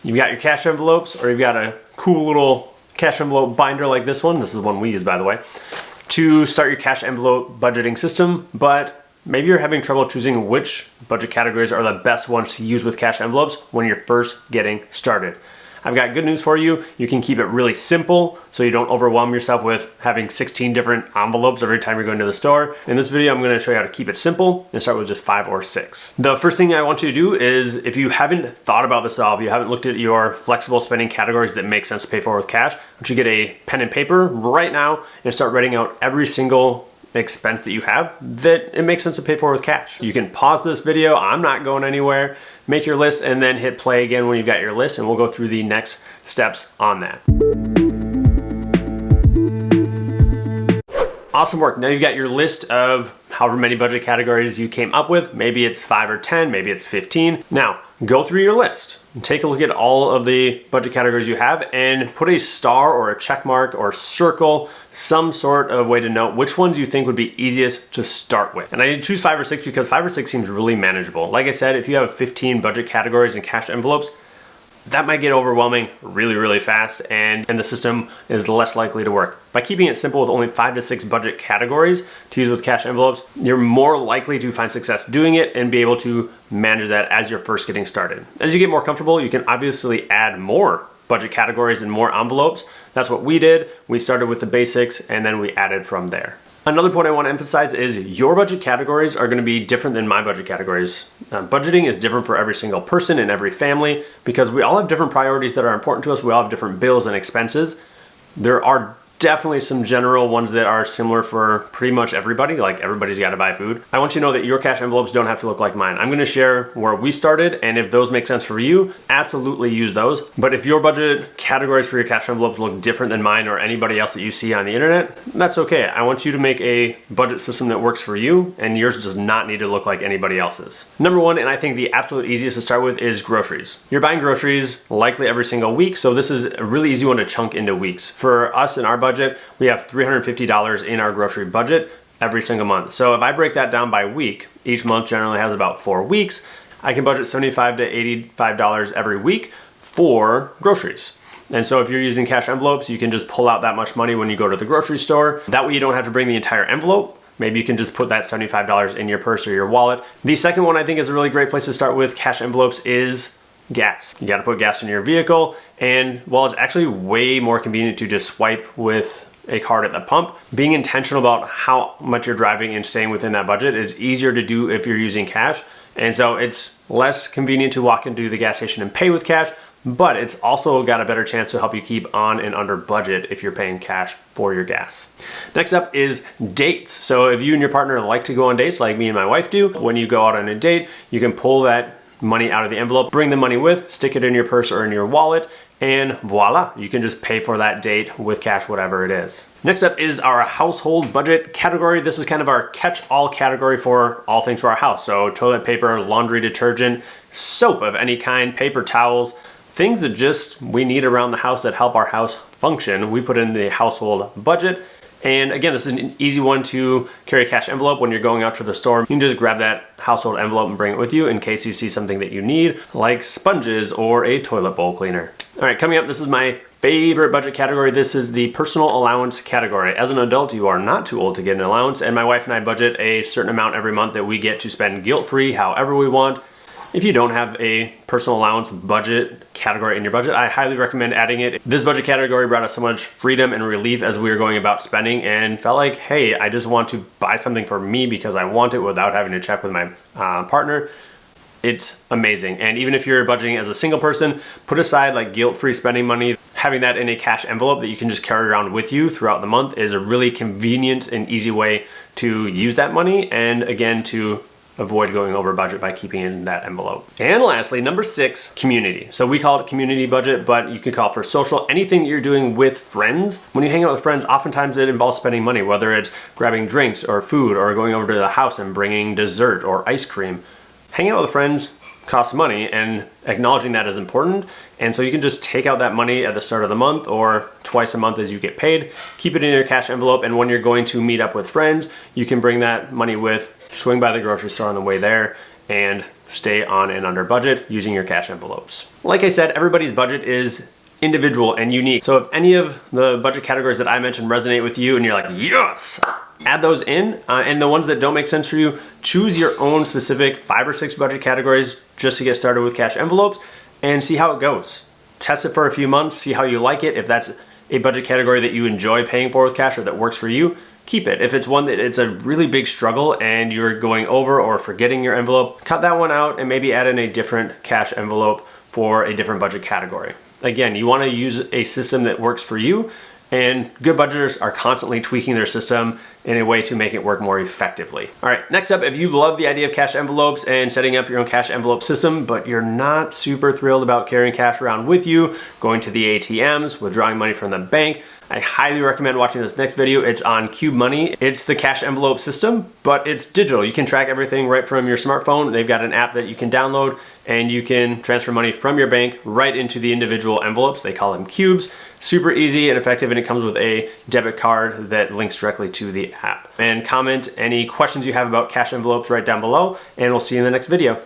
You've got your cash envelopes, or you've got a cool little cash envelope binder like this one. This is the one we use, by the way, to start your cash envelope budgeting system, but maybe you're having trouble choosing which budget categories are the best ones to use with cash envelopes when you're first getting started. I've got good news for you. You can keep it really simple so you don't overwhelm yourself with having 16 different envelopes every time you're going to the store. In this video, I'm going to show you how to keep it simple and start with just 5 or 6. The first thing I want you to do is, if you haven't thought about this at all, if you haven't looked at your flexible spending categories that make sense to pay for with cash, I want you to get a pen and paper right now and start writing out every single expense that you have that it makes sense to pay for with cash. You can pause this video, I'm not going anywhere, make your list, and then hit play again when you've got your list, and we'll go through the next steps on that. Awesome work. Now you've got your list of however many budget categories you came up with. Maybe it's 5 or 10, maybe it's 15. Now, go through your list and take a look at all of the budget categories you have and put a star or a check mark or circle, some sort of way to note which ones you think would be easiest to start with. And I did choose 5 or 6 because 5 or 6 seems really manageable. Like I said, if you have 15 budget categories and cash envelopes, that might get overwhelming really fast, and the system is less likely to work. By keeping it simple with only 5 to 6 budget categories to use with cash envelopes, you're more likely to find success doing it and be able to manage that as you're first getting started. As you get more comfortable, you can obviously add more budget categories and more envelopes. That's what we did. We started with the basics and then we added from there. Another point I want to emphasize is your budget categories are going to be different than my budget categories. Budgeting is different for every single person and every family because we all have different priorities that are important to us. We all have different bills and expenses. There are definitely some general ones that are similar for pretty much everybody, like everybody's got to buy food. I want you to know that your cash envelopes don't have to look like mine. I'm going to share where we started, and if those make sense for you, absolutely use those. But if your budget categories for your cash envelopes look different than mine or anybody else that you see on the internet, that's okay. I want you to make a budget system that works for you, and yours does not need to look like anybody else's. Number one, and I think the absolute easiest to start with, is groceries. You're buying groceries likely every single week, so this is a really easy one to chunk into weeks. For us in our budget, we have $350 in our grocery budget every single month. So if I break that down by week, each month generally has about 4 weeks, I can budget $75 to $85 every week for groceries. And so if you're using cash envelopes, you can just pull out that much money when you go to the grocery store. That way you don't have to bring the entire envelope. Maybe you can just put that $75 in your purse or your wallet. The second one I think is a really great place to start with cash envelopes is gas. You got to put gas in your vehicle, and while it's actually way more convenient to just swipe with a card at the pump, being intentional about how much you're driving and staying within that budget is easier to do if you're using cash. And so it's less convenient to walk into the gas station and pay with cash, but it's also got a better chance to help you keep on and under budget if you're paying cash for your gas. Next up is dates. So if you and your partner like to go on dates like me and my wife do, when you go out on a date, you can pull that money out of the envelope, bring the money with, stick it in your purse or in your wallet, and voila, you can just pay for that date with cash, whatever it is. Next up is our household budget category. This is kind of our catch-all category for all things for our house. So toilet paper, laundry detergent, soap of any kind, paper towels, things that just we need around the house that help our house function. We put in the household budget. And again, this is an easy one to carry a cash envelope when you're going out to the store. You can just grab that household envelope and bring it with you in case you see something that you need, like sponges or a toilet bowl cleaner. All right, coming up, this is my favorite budget category. This is the personal allowance category. As an adult, you are not too old to get an allowance, and my wife and I budget a certain amount every month that we get to spend guilt-free however we want. If you don't have a personal allowance budget category in your budget, I highly recommend adding it. This budget category brought us so much freedom and relief as we were going about spending, and felt like, hey, I just want to buy something for me because I want it without having to check with my partner. It's amazing. And even if you're budgeting as a single person, put aside like guilt-free spending money. Having that in a cash envelope that you can just carry around with you throughout the month is a really convenient and easy way to use that money, and again, to avoid going over budget by keeping it in that envelope. And lastly, number 6, community. So we call it community budget, but you can call it for social, anything that you're doing with friends. When you hang out with friends, oftentimes it involves spending money, whether it's grabbing drinks or food or going over to the house and bringing dessert or ice cream. Hanging out with friends costs money, and acknowledging that is important. And so you can just take out that money at the start of the month or twice a month as you get paid, keep it in your cash envelope, and when you're going to meet up with friends, you can bring that money with, swing by the grocery store on the way there, and stay on and under budget using your cash envelopes. Like I said, everybody's budget is individual and unique. So if any of the budget categories that I mentioned resonate with you and you're like, yes, add those in. And the ones that don't make sense for you, choose your own specific 5 or 6 budget categories just to get started with cash envelopes and see how it goes. Test it for a few months, see how you like it. If that's a budget category that you enjoy paying for with cash or that works for you, keep it. If it's one that it's a really big struggle and you're going over or forgetting your envelope, cut that one out and maybe add in a different cash envelope for a different budget category. Again, you want to use a system that works for you, and good budgeters are constantly tweaking their system in a way to make it work more effectively. All right, next up, if you love the idea of cash envelopes and setting up your own cash envelope system, but you're not super thrilled about carrying cash around with you, going to the ATMs, withdrawing money from the bank, I highly recommend watching this next video. It's on Cube Money. It's the cash envelope system, but it's digital. You can track everything right from your smartphone. They've got an app that you can download and you can transfer money from your bank right into the individual envelopes. They call them cubes. Super easy and effective, and it comes with a debit card that links directly to the app. And comment any questions you have about cash envelopes right down below, and we'll see you in the next video.